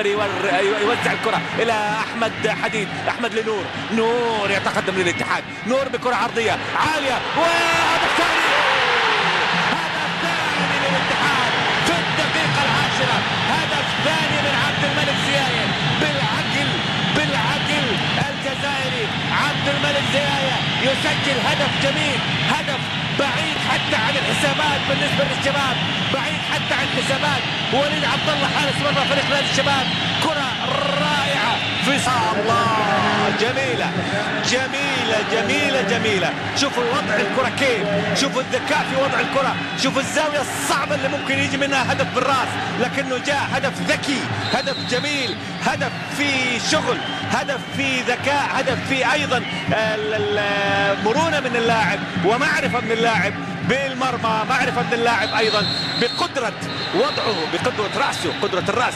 يوزع الكرة إلى أحمد حديد، أحمد لنور، نور يتقدم للاتحاد، نور بكرة عرضية عالية وهدف ثاني، هدف ثاني للاتحاد في الدقيقة العاشرة، هدف ثاني من عبد الملك زياية بالعقل الجزائري. عبد الملك زياية يسجل هدف جميل، هدف بعيد حتى عن الحسابات بالنسبة للشباب، بعيد حتى عن الحسابات. وليد عبد الله حارس مرمى فريق نادي الشباب، كرة رائعة في الله، جميلة جميلة جميلة جميلة. شوفوا وضع الكرة كيف، شوفوا الذكاء في وضع الكرة، شوفوا الزاوية الصعبة اللي ممكن يجي منها هدف بالراس، لكنه جاء هدف ذكي، هدف جميل، هدف في شغل، هدف في ذكاء، هدف في أيضا مرونة من اللاعب ومعرفة من اللاعب بالمرمى، معرفة من اللاعب أيضا بقدرة وضعه، بقدرة رأسه، قدرة الرأس